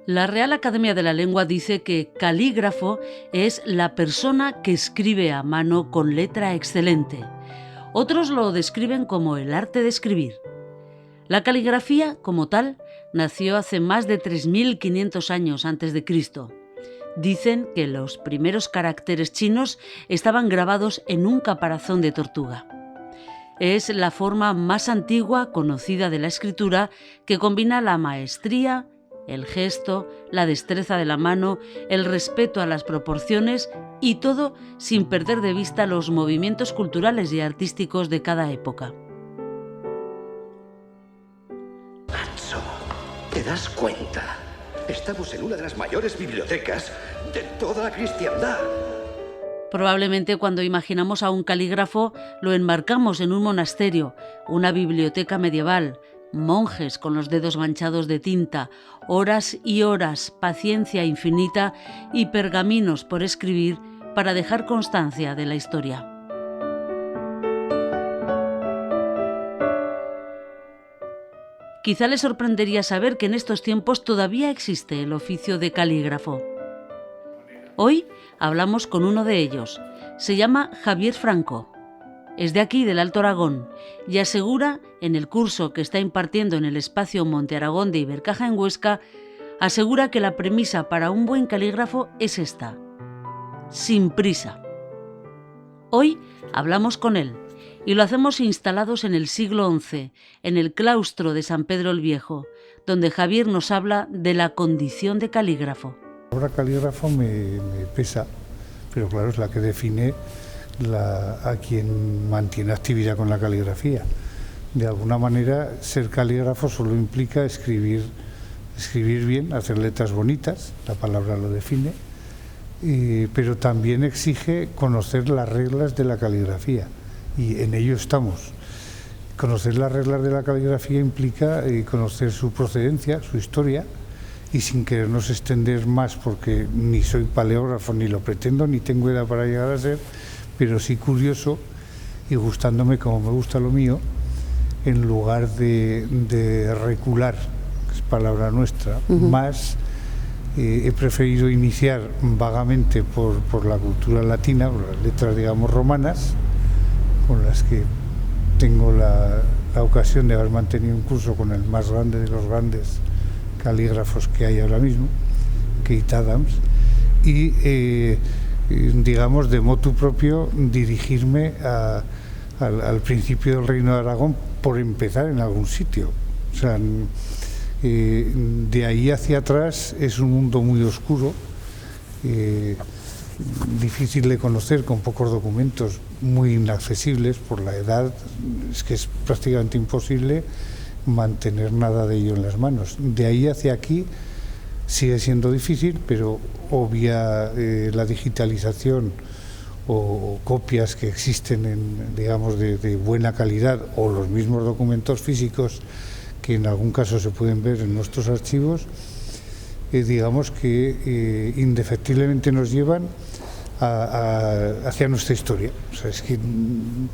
La Real Academia de la Lengua dice que calígrafo es la persona que escribe a mano con letra excelente. Otros lo describen como el arte de escribir. La caligrafía, como tal, nació hace más de 3.500 años antes de Cristo. Dicen que los primeros caracteres chinos estaban grabados en un caparazón de tortuga. Es la forma más antigua conocida de la escritura que combina la maestría, el gesto, la destreza de la mano, el respeto a las proporciones y todo sin perder de vista los movimientos culturales y artísticos de cada época. Atso, ¿te das cuenta? Estamos en una de las mayores bibliotecas de toda la cristiandad. Probablemente cuando imaginamos a un calígrafo lo enmarcamos en un monasterio, una biblioteca medieval, monjes con los dedos manchados de tinta, horas y horas, paciencia infinita y pergaminos por escribir para dejar constancia de la historia. Quizá le sorprendería saber que en estos tiempos todavía existe el oficio de calígrafo. Hoy hablamos con uno de ellos. Se llama Javier Franco. Es de aquí, del Alto Aragón, y asegura, en el curso que está impartiendo en el espacio Monte Aragón de Ibercaja en Huesca, asegura que la premisa para un buen calígrafo es esta: sin prisa. Hoy hablamos con él, y lo hacemos instalados en el siglo XI, en el claustro de San Pedro el Viejo, donde Javier nos habla de la condición de calígrafo. La palabra calígrafo me pesa, pero claro, es la que define a quien mantiene actividad con la caligrafía. De alguna manera, ser calígrafo solo implica escribir bien, hacer letras bonitas, la palabra lo define, pero también exige conocer las reglas de la caligrafía, y en ello estamos. Conocer las reglas de la caligrafía implica conocer su procedencia, su historia, y sin querernos extender más, porque ni soy paleógrafo, ni lo pretendo, ni tengo edad para llegar a ser, pero sí curioso y gustándome como me gusta lo mío, en lugar de recular, que es palabra nuestra, más he preferido iniciar vagamente por la cultura latina, por las letras, digamos, romanas, con las que tengo la ocasión de haber mantenido un curso con el más grande de los grandes calígrafos que hay ahora mismo, Keith Adams, y digamos de motu propio dirigirme al principio del Reino de Aragón, por empezar en algún sitio. O sea, de ahí hacia atrás es un mundo muy oscuro, difícil de conocer, con pocos documentos, muy inaccesibles por la edad. Es que es prácticamente imposible mantener nada de ello en las manos. De ahí hacia aquí sigue siendo difícil, pero obvia la digitalización o copias que existen digamos de buena calidad, o los mismos documentos físicos que en algún caso se pueden ver en nuestros archivos, digamos que indefectiblemente nos llevan hacia nuestra historia. O sea, es que,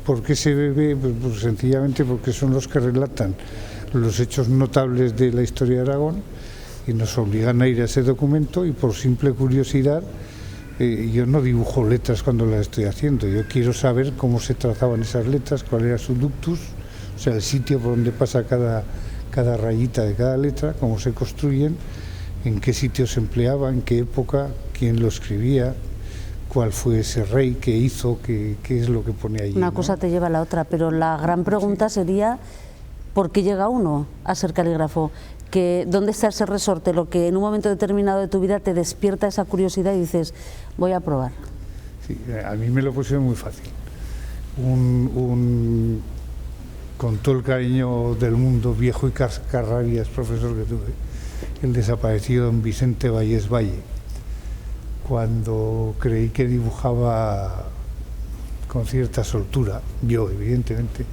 ¿por qué se debe? Pues sencillamente porque son los que relatan los hechos notables de la historia de Aragón y nos obligan a ir a ese documento, y por simple curiosidad, yo no dibujo letras cuando las estoy haciendo, yo quiero saber cómo se trazaban esas letras, cuál era su ductus, o sea, el sitio por donde pasa cada rayita de cada letra, cómo se construyen, en qué sitio se empleaba, en qué época, quién lo escribía, cuál fue ese rey, qué hizo, qué es lo que pone allí. Una cosa te lleva a la otra, pero la gran pregunta sería: ¿por qué llega uno a ser calígrafo? ¿Dónde está ese resorte, lo que en un momento determinado de tu vida te despierta esa curiosidad y dices, voy a probar? Sí, a mí me lo pusieron muy fácil. Con todo el cariño del mundo, viejo y cascarrabias profesor que tuve, el desaparecido don Vicente Vallés Valle, cuando creí que dibujaba con cierta soltura, yo evidentemente,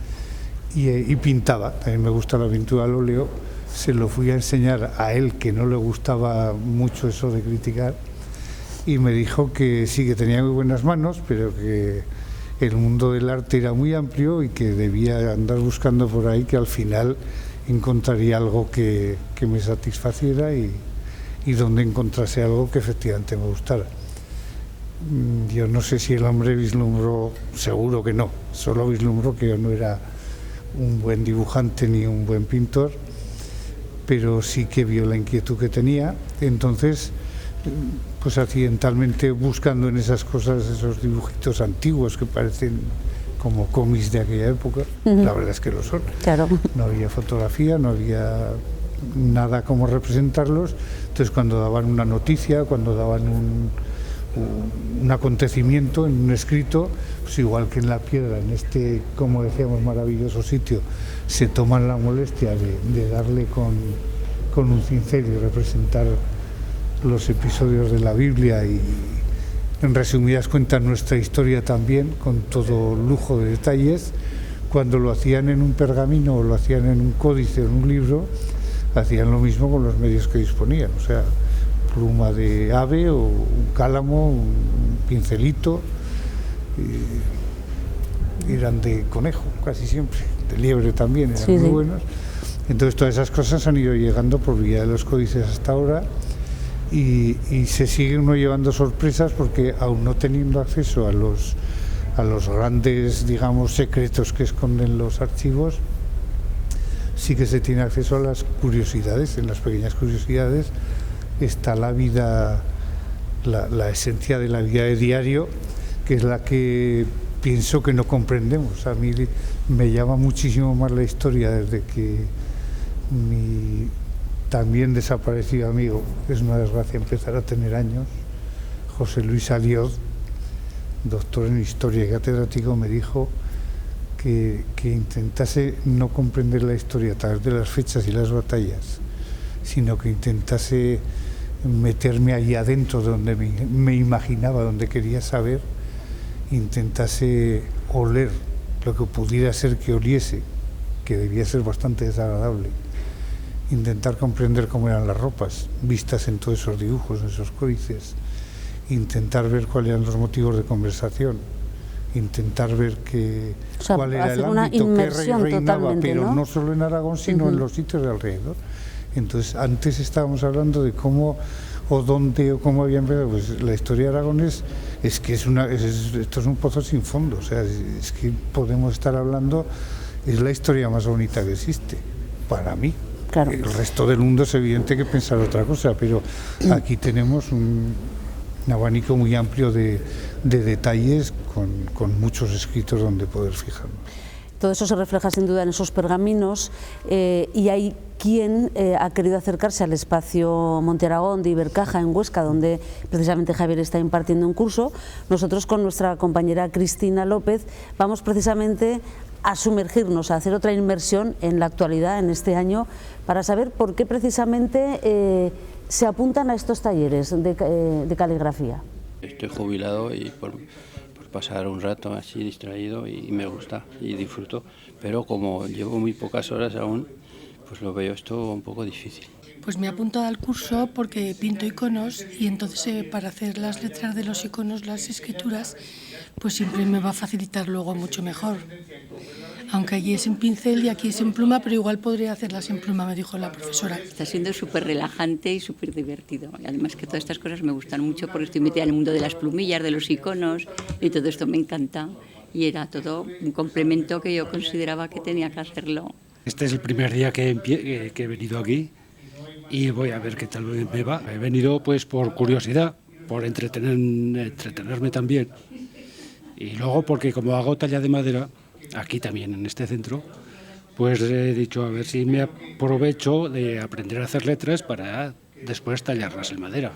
y pintaba, también me gusta la pintura al óleo, se lo fui a enseñar a él, que no le gustaba mucho eso de criticar, y me dijo que sí, que tenía muy buenas manos, pero que el mundo del arte era muy amplio y que debía andar buscando por ahí, que al final encontraría algo que me satisfaciera, y y donde encontrase algo que efectivamente me gustara. Yo no sé si el hombre vislumbró, seguro que no, solo vislumbró que yo no era un buen dibujante ni un buen pintor, pero sí que vio la inquietud que tenía. Entonces, pues accidentalmente, buscando en esas cosas, esos dibujitos antiguos que parecen como cómics de aquella época, la verdad es que lo son. Claro. No había fotografía, no había nada como representarlos. Entonces, cuando daban una noticia, cuando daban un acontecimiento en un escrito, pues igual que en La Piedra, en este, como decíamos, maravilloso sitio, se toman la molestia de darle con un cincel y representar los episodios de la Biblia y, en resumidas cuentas, nuestra historia también, con todo lujo de detalles. Cuando lo hacían en un pergamino o lo hacían en un códice o en un libro, hacían lo mismo con los medios que disponían, o sea, pluma de ave o un cálamo, un pincelito, eran de conejo casi siempre, de liebre también, eran muy buenos. Entonces todas esas cosas han ido llegando por vía de los códices hasta ahora y se sigue uno llevando sorpresas porque, aún no teniendo acceso a los grandes, digamos, secretos que esconden los archivos, sí que se tiene acceso a las curiosidades. En las pequeñas curiosidades está la vida, la esencia de la vida de diario, que es la que pienso que no comprendemos. A mí me llama muchísimo más la historia desde que mi también desaparecido amigo, que es una desgracia empezar a tener años, José Luis Alioz, doctor en historia y catedrático, me dijo que intentase no comprender la historia a través de las fechas y las batallas, sino que intentase meterme allí adentro donde me imaginaba, donde quería saber, intentase oler lo que pudiera ser que oliese, que debía ser bastante desagradable, intentar comprender cómo eran las ropas vistas en todos esos dibujos, en esos códices, intentar ver cuáles eran los motivos de conversación, intentar ver cuál era el ámbito que reinaba, pero no solo en Aragón, sino en los sitios de alrededor. Entonces, antes estábamos hablando de cómo o dónde o cómo había empezado. Pues la historia de Aragón es que esto es un pozo sin fondo. O sea, es que podemos estar hablando, es la historia más bonita que existe, para mí. Claro. El resto del mundo es evidente que pensar otra cosa, pero aquí tenemos un abanico muy amplio de detalles con muchos escritos donde poder fijarnos. Todo eso se refleja sin duda en esos pergaminos y hay quien ha querido acercarse al espacio Monte Aragón de Ibercaja en Huesca, donde precisamente Javier está impartiendo un curso. Nosotros con nuestra compañera Cristina López vamos precisamente a sumergirnos, a hacer otra inmersión en la actualidad en este año para saber por qué precisamente se apuntan a estos talleres de caligrafía. Estoy jubilado y por pasar un rato así distraído y me gusta y disfruto, pero como llevo muy pocas horas aún, pues lo veo esto un poco difícil. Pues me he apuntado al curso porque pinto iconos y entonces para hacer las letras de los iconos, las escrituras, pues siempre me va a facilitar luego mucho mejor. Aunque allí es en pincel y aquí es en pluma, pero igual podría hacerlas en pluma, me dijo la profesora. Está siendo súper relajante y súper divertido. Y además que todas estas cosas me gustan mucho porque estoy metida en el mundo de las plumillas, de los iconos y todo esto me encanta. Y era todo un complemento que yo consideraba que tenía que hacerlo. Este es el primer día que he venido aquí y voy a ver qué tal me va. He venido pues por curiosidad, por entretenerme también. Y luego porque como hago talla de madera, aquí también en este centro, pues he dicho a ver si me aprovecho de aprender a hacer letras para después tallarlas en madera.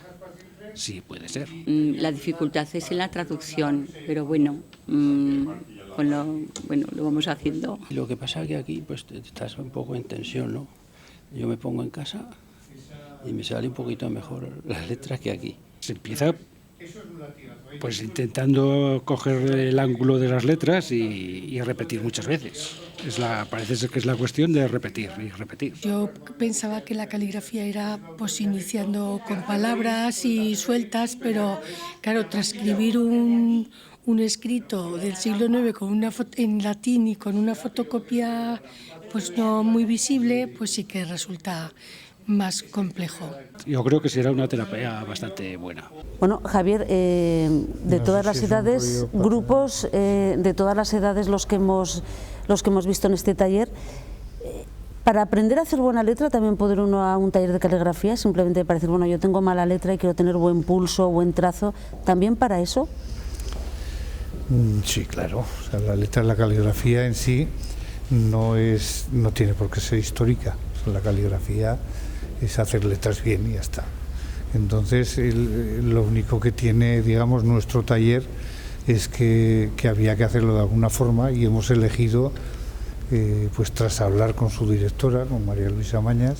Sí, puede ser. La dificultad es en la traducción, pero bueno, lo vamos haciendo. Y lo que pasa es que aquí pues estás un poco en tensión, ¿no? Yo me pongo en casa y me sale un poquito mejor las letras que aquí. Se empieza pues intentando coger el ángulo de las letras y repetir muchas veces. Parece ser que es la cuestión de repetir y repetir. Yo pensaba que la caligrafía era pues iniciando con palabras y sueltas, pero claro, transcribir un escrito del siglo IX con una en latín y con una fotocopia pues no muy visible, pues sí que resulta más complejo. Yo creo que será una terapia bastante buena. Bueno, Javier, de No todas sé las si es un edades, rollo para- grupos de todas las edades los que hemos visto en este taller, para aprender a hacer buena letra también puede ir uno a un taller de caligrafía, simplemente para decir, bueno, yo tengo mala letra y quiero tener buen pulso, buen trazo, ¿también para eso? Sí, claro. O sea, la letra, la caligrafía en sí no tiene por qué ser histórica. O sea, la caligrafía es hacer letras bien y ya está. Entonces, lo único que tiene, digamos, nuestro taller es que había que hacerlo de alguna forma y hemos elegido, pues tras hablar con su directora, con María Luisa Mañas,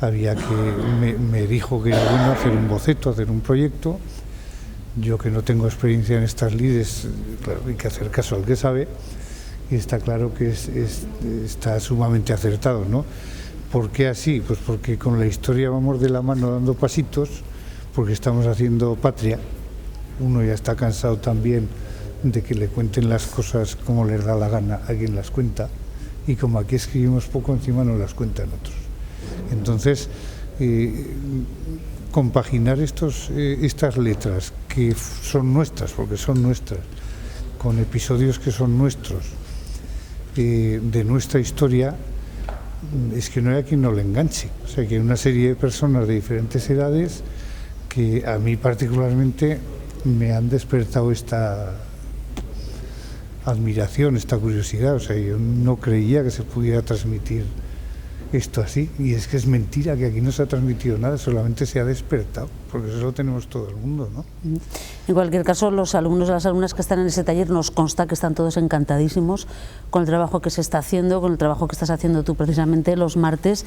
me dijo que era bueno hacer un boceto, hacer un proyecto. Yo, que no tengo experiencia en estas lides, claro, hay que hacer caso al que sabe, y está claro que está sumamente acertado, ¿no? ¿Por qué así? Pues porque con la historia vamos de la mano dando pasitos, porque estamos haciendo patria. Uno ya está cansado también de que le cuenten las cosas como les da la gana a quien las cuenta, y como aquí escribimos poco, encima nos las cuentan otros. Entonces, compaginar estas letras que son nuestras, porque son nuestras, con episodios que son nuestros, de nuestra historia, es que no hay a quien no le enganche. O sea, que hay una serie de personas de diferentes edades que a mí particularmente me han despertado esta admiración, esta curiosidad. O sea, yo no creía que se pudiera transmitir esto así, y es que es mentira, que aquí no se ha transmitido nada, solamente se ha despertado, porque eso lo tenemos todo el mundo, ¿no? En cualquier caso, los alumnos y las alumnas que están en ese taller nos consta que están todos encantadísimos con el trabajo que se está haciendo, con el trabajo que estás haciendo tú precisamente los martes.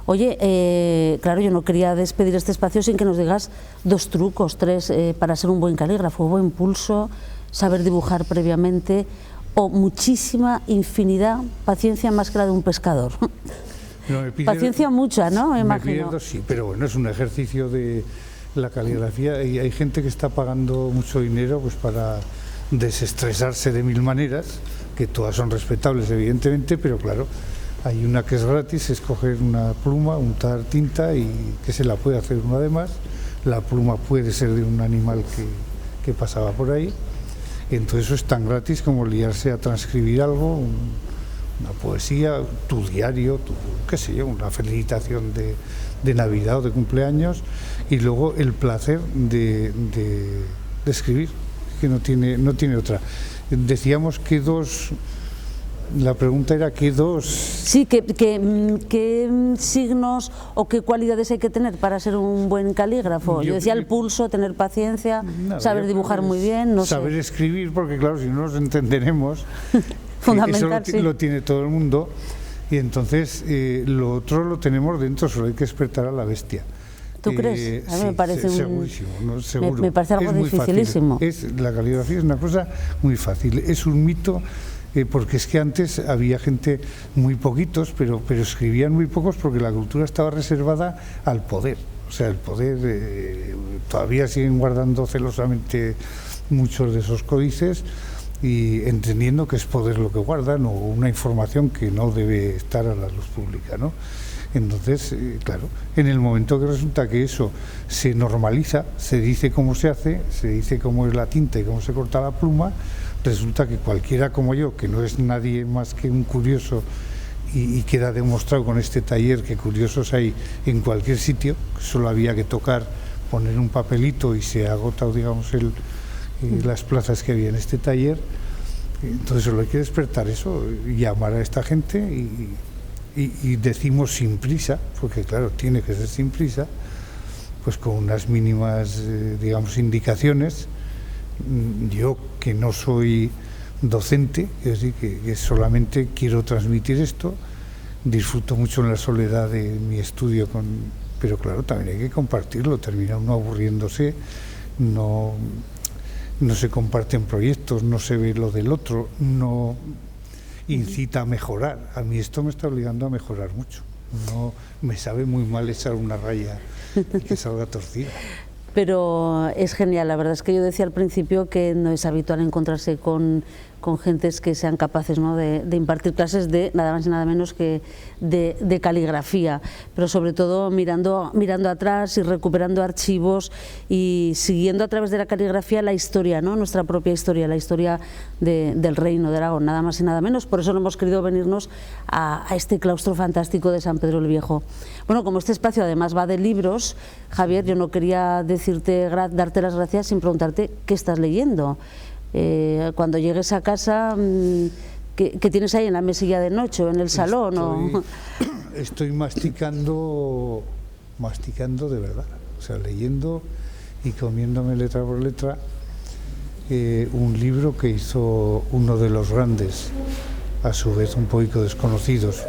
Oye, claro, yo no quería despedir este espacio sin que nos digas 2 trucos, 3 para ser un buen calígrafo: buen pulso, saber dibujar previamente, o muchísima, infinidad, paciencia más que la de un pescador. Paciencia mucha, ¿no? Me imagino. Pierdo, sí, pero bueno, es un ejercicio de la caligrafía, y hay gente que está pagando mucho dinero pues para desestresarse de 1000 maneras, que todas son respetables evidentemente, pero claro, hay una que es gratis, es coger una pluma, untar tinta y que se la puede hacer uno además. La pluma puede ser de un animal que pasaba por ahí, entonces eso es tan gratis como liarse a transcribir algo, una poesía, tu diario, qué sé yo, una felicitación de Navidad o de cumpleaños, y luego el placer de escribir, que no tiene otra. Decíamos que la pregunta era que Sí, ¿qué signos o qué cualidades hay que tener para ser un buen calígrafo? Yo decía el pulso, tener paciencia, saber dibujar muy bien, no sé. Saber escribir, porque claro, si no nos entenderemos, fundamental, eso lo tiene todo el mundo, y entonces lo otro lo tenemos dentro, solo hay que despertar a la bestia. ¿Tú crees? A mí me parece segurísimo, ¿no? Seguro. Me parece algo dificilísimo. La caligrafía es una cosa muy fácil, es un mito, porque es que antes había gente, muy poquitos, pero escribían muy pocos porque la cultura estaba reservada al poder. O sea, el poder, todavía siguen guardando celosamente muchos de esos códices, y entendiendo que es poder lo que guardan, o una información que no debe estar a la luz pública, ¿no? Entonces, claro, en el momento que resulta que eso se normaliza, se dice cómo se hace, se dice cómo es la tinta y cómo se corta la pluma, resulta que cualquiera como yo, que no es nadie más que un curioso, y queda demostrado con este taller que curiosos hay en cualquier sitio, solo había que tocar, poner un papelito y se agota, digamos, las plazas que había en este taller. Entonces solo hay que despertar eso, llamar a esta gente, y decimos sin prisa, porque claro, tiene que ser sin prisa, pues con unas mínimas, digamos, indicaciones. Yo, que no soy docente, es decir, que solamente quiero transmitir esto, disfruto mucho en la soledad de mi estudio, pero claro, también hay que compartirlo, termina uno aburriéndose, no se comparten proyectos, no se ve lo del otro, no incita a mejorar. A mí esto me está obligando a mejorar mucho. No, me sabe muy mal echar una raya y que salga torcida. Pero es genial, la verdad es que yo decía al principio que no es habitual encontrarse con con gentes que sean capaces, ¿no?, de impartir clases de nada más y nada menos que de caligrafía, pero sobre todo mirando atrás y recuperando archivos y siguiendo a través de la caligrafía la historia, ¿no?, nuestra propia historia, la historia del Reino de Aragón, nada más y nada menos. Por eso no hemos querido venirnos a este claustro fantástico de San Pedro el Viejo. Bueno, como este espacio además va de libros, Javier, yo no quería darte las gracias sin preguntarte qué estás leyendo. Cuando llegues a casa, ¿qué tienes ahí en la mesilla de noche o en el salón? Estoy masticando de verdad, o sea, leyendo y comiéndome letra por letra un libro que hizo uno de los grandes, a su vez un poco desconocidos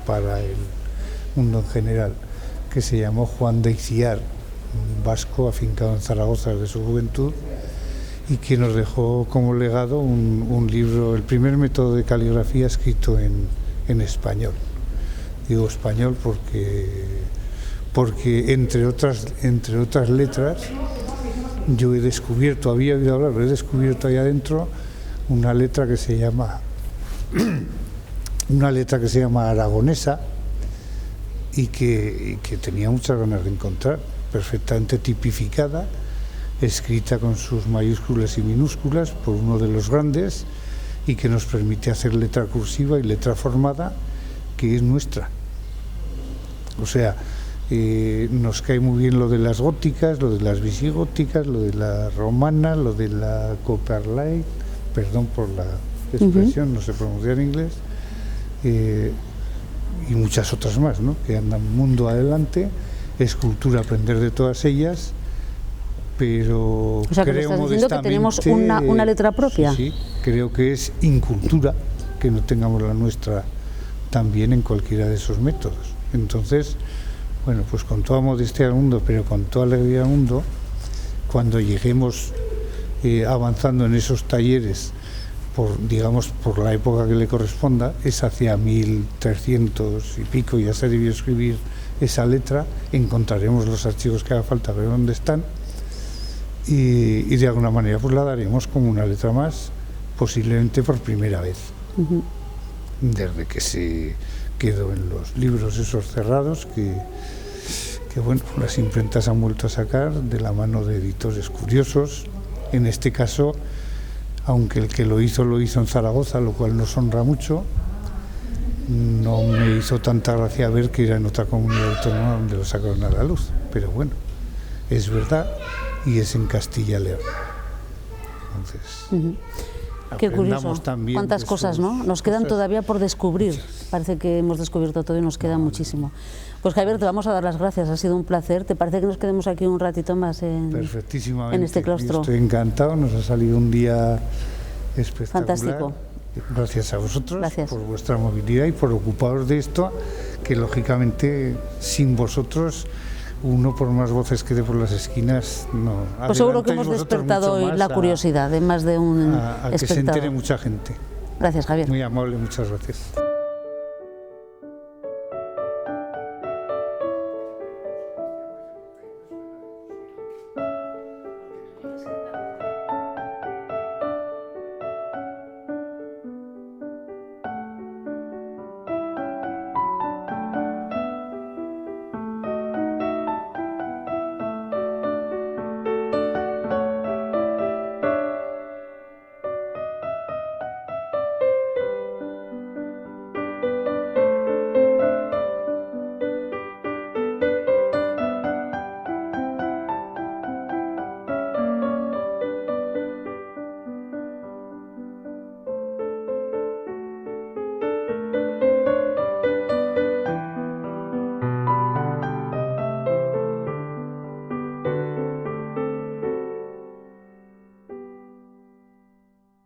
para el mundo en general, que se llamó Juan de Iciar, un vasco afincado en Zaragoza desde su juventud, y que nos dejó como legado un libro, el primer método de caligrafía escrito en español. Digo español porque entre otras letras yo he descubierto, había oído hablar, pero he descubierto ahí adentro una letra que se llama aragonesa y que tenía muchas ganas de encontrar, perfectamente tipificada, escrita con sus mayúsculas y minúsculas por uno de los grandes y que nos permite hacer letra cursiva y letra formada, que es nuestra. O sea, nos cae muy bien lo de las góticas, lo de las visigóticas, lo de la romana, lo de la Copperlight, perdón por la expresión, no sé pronunciar en inglés, y muchas otras más, ¿no?, que andan mundo adelante. Es cultura aprender de todas ellas, pero o sea, creo que me estás diciendo que tenemos una letra propia. Sí, creo que es incultura que no tengamos la nuestra también en cualquiera de esos métodos. Entonces, bueno, pues con toda modestia al mundo, pero con toda alegría al mundo, cuando lleguemos avanzando en esos talleres, por la época que le corresponda, es hacia 1300 y pico, ya se debió escribir esa letra, encontraremos los archivos que haga falta, ver dónde están, y de alguna manera pues la daremos como una letra más, posiblemente por primera vez, desde que se quedó en los libros esos cerrados que bueno, las imprentas han vuelto a sacar de la mano de editores curiosos. En este caso, aunque el que lo hizo en Zaragoza, lo cual nos honra mucho, no me hizo tanta gracia ver que era en otra comunidad autónoma donde lo sacaron a la luz, pero bueno, es verdad y es en Castilla y León. Entonces, qué curioso, cuántas cosas, ¿no? Nos quedan todavía por descubrir. Parece que hemos descubierto todo y nos queda muchísimo. Pues Javier, te vamos a dar las gracias, ha sido un placer. ¿Te parece que nos quedemos aquí un ratito más en este claustro? Estoy encantado, nos ha salido un día espectacular. Fantástico. Gracias a vosotros. Gracias Por vuestra movilidad y por ocuparos de esto, que lógicamente sin vosotros, uno por más voces que dé por las esquinas, no. Pues seguro que hemos despertado hoy la curiosidad de más de un a que espectador. se entere mucha gente. Gracias, Javier. Muy amable, muchas gracias.